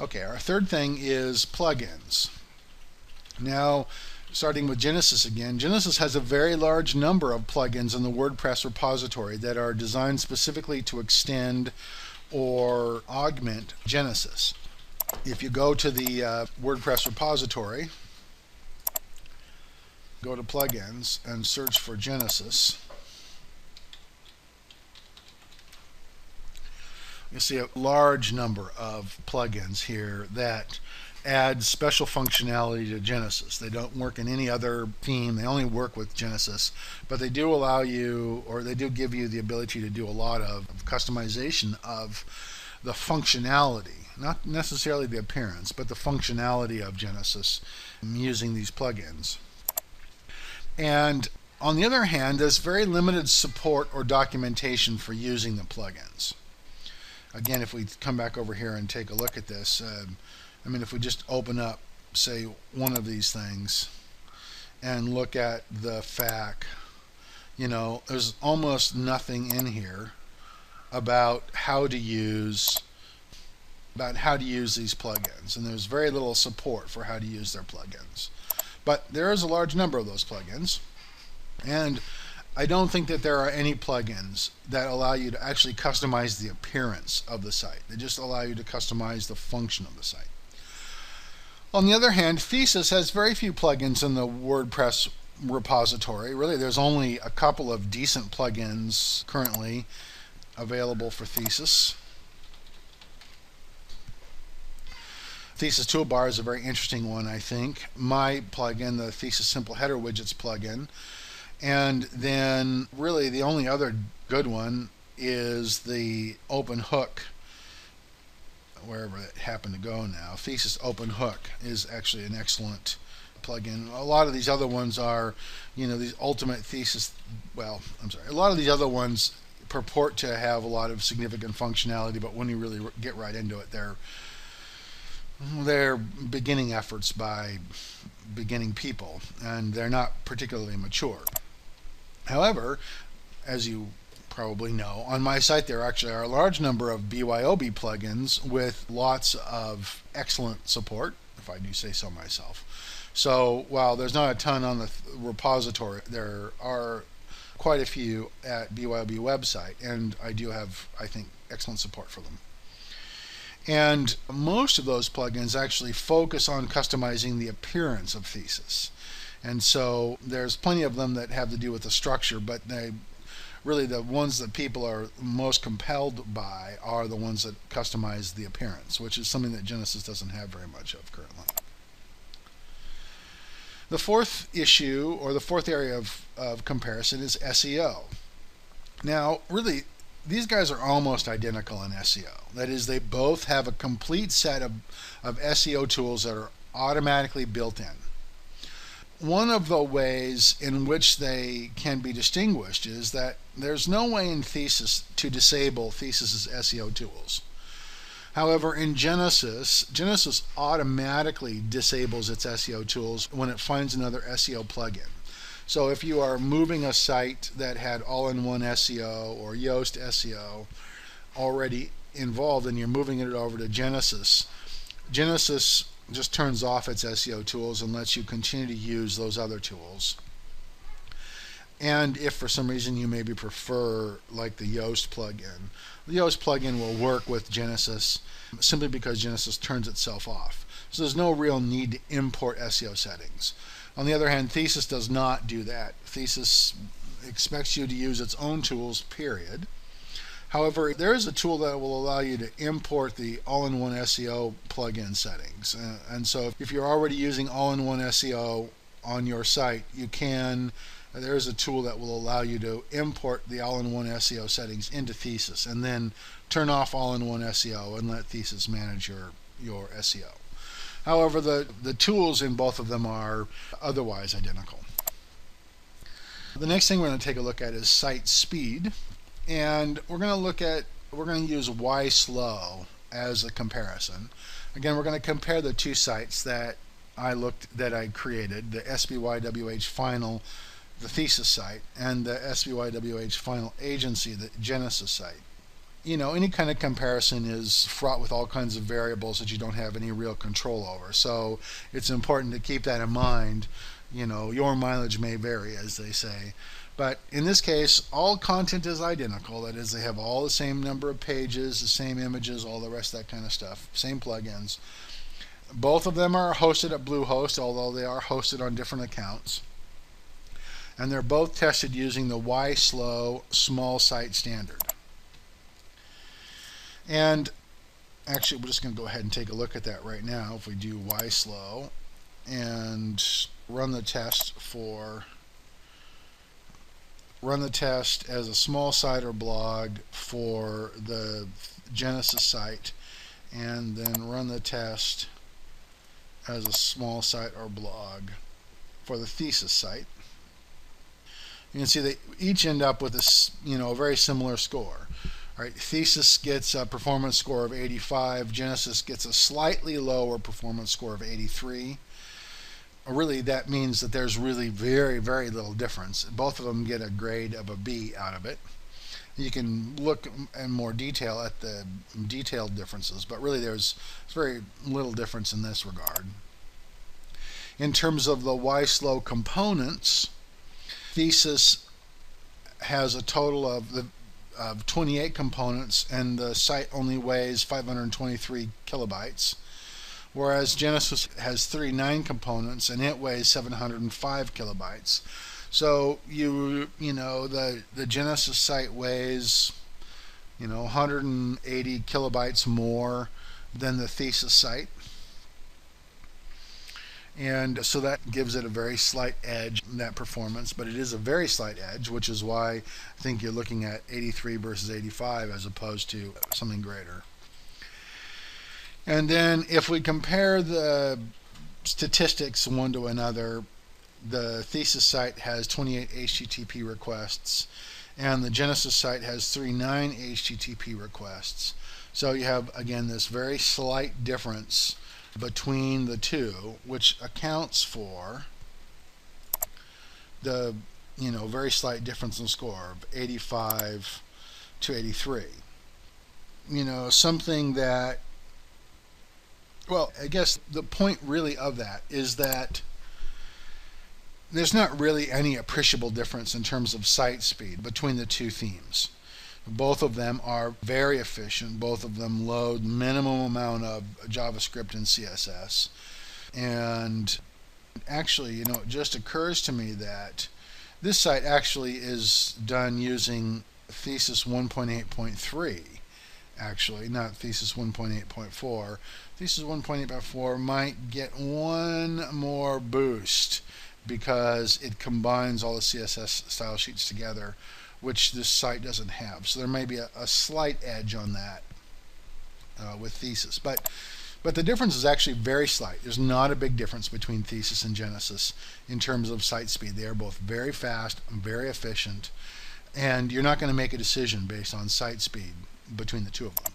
Okay, our third thing is plugins. Now, starting with Genesis again, Genesis has a very large number of plugins in the WordPress repository that are designed specifically to extend or augment Genesis. If you go to the WordPress repository, go to plugins and search for Genesis, you see a large number of plugins here that add special functionality to Genesis. They don't work in any other theme. They only work with Genesis, but they do allow you, or they do give you the ability to do a lot of customization of the functionality, not necessarily the appearance, but the functionality of Genesis using these plugins. And on the other hand, there's very limited support or documentation for using the plugins. Again, if we come back over here and take a look at this, if we just open up, say, one of these things and look at the FAQ, there's almost nothing in here about how to use these plugins, and there's very little support for how to use their plugins. But there is a large number of those plugins, and I don't think that there are any plugins that allow you to actually customize the appearance of the site. They just allow you to customize the function of the site. On the other hand, Thesis has very few plugins in the WordPress repository. Really, there's only a couple of decent plugins currently available for Thesis. Thesis Toolbar is a very interesting one, I think. My plugin, the Thesis Simple Header Widgets plugin. And then really the only other good one is the Open Hook, wherever it happened to go now. Thesis Open Hook is actually an excellent plugin. A lot of these other ones are, these ultimate thesis, a lot of these other ones purport to have a lot of significant functionality, but when you really get right into it, they're beginning efforts by beginning people, and they're not particularly mature. However, as you probably know, on my site there actually are a large number of BYOB plugins with lots of excellent support, if I do say so myself. So while there's not a ton on the repository, there are quite a few at BYOB website, and I do have, I think, excellent support for them. And most of those plugins actually focus on customizing the appearance of Thesis. And so there's plenty of them that have to do with the structure, but really the ones that people are most compelled by are the ones that customize the appearance, which is something that Genesis doesn't have very much of currently. The fourth issue, or the fourth area of comparison, is SEO. Now, really, these guys are almost identical in SEO. That is, they both have a complete set of SEO tools that are automatically built in. One of the ways in which they can be distinguished is that there's no way in Thesis to disable Thesis's SEO tools. However, in Genesis automatically disables its SEO tools when it finds another SEO plugin. So if you are moving a site that had all-in-one SEO or Yoast SEO already involved and you're moving it over to Genesis just turns off its SEO tools and lets you continue to use those other tools. And if for some reason you maybe prefer like the Yoast plugin will work with Genesis simply because Genesis turns itself off. So there's no real need to import SEO settings. On the other hand, Thesis does not do that. Thesis expects you to use its own tools, period. However, there is a tool that will allow you to import the all-in-one SEO plugin settings. And so if you're already using all-in-one SEO on your site, there is a tool that will allow you to import the all-in-one SEO settings into Thesis and then turn off all-in-one SEO and let Thesis manage your SEO. However, the tools in both of them are otherwise identical. The next thing we're going to take a look at is site speed. And we're going to use WhySlow as a comparison. Again, we're going to compare the two sites that I created, the SBYWH Final, the Thesis site, and the SBYWH Final Agency, the Genesis site. any kind of comparison is fraught with all kinds of variables that you don't have any real control over. So it's important to keep that in mind. Your mileage may vary, as they say. But in this case, all content is identical. That is, they have all the same number of pages, the same images, all the rest of that kind of stuff, same plugins. Both of them are hosted at Bluehost, although they are hosted on different accounts. And they're both tested using the WhySlow small site standard. And actually, we're just going to go ahead and take a look at that right now. If we do WhySlow and run the test as a small site or blog for the Genesis site, and then run the test as a small site or blog for the Thesis site, you can see they each end up with a very similar score. All right, Thesis gets a performance score of 85. Genesis gets a slightly lower performance score of 83. Really, that means that there's really very, very little difference. Both of them get a grade of a B out of it. You can look in more detail at the detailed differences, but really there's very little difference in this regard. In terms of the WhySlow components, Thesis has a total of 28 components, and the site only weighs 523 kilobytes, whereas Genesis has 39 components and it weighs 705 kilobytes. So the Genesis site weighs 180 kilobytes more than the Thesis site. And so that gives it a very slight edge in that performance, but it is a very slight edge, which is why I think you're looking at 83 versus 85 as opposed to something greater. And then if we compare the statistics one to another, the Thesis site has 28 HTTP requests, and the Genesis site has 39 HTTP requests. So you have, again, this very slight difference between the two, which accounts for the very slight difference in score of 85 to 83. Something that, well, I guess the point really of that is that there's not really any appreciable difference in terms of site speed between the two themes. Both of them are very efficient. Both of them load minimum amount of JavaScript and CSS. And actually, it just occurs to me that this site actually is done using Thesis 1.8.3. Actually, not Thesis 1.8.4. Thesis 1.8.4 might get one more boost because it combines all the CSS style sheets together, which this site doesn't have. So there may be a slight edge on that with Thesis. But the difference is actually very slight. There's not a big difference between Thesis and Genesis in terms of site speed. They are both very fast, very efficient, and you're not going to make a decision based on site speed between the two of them.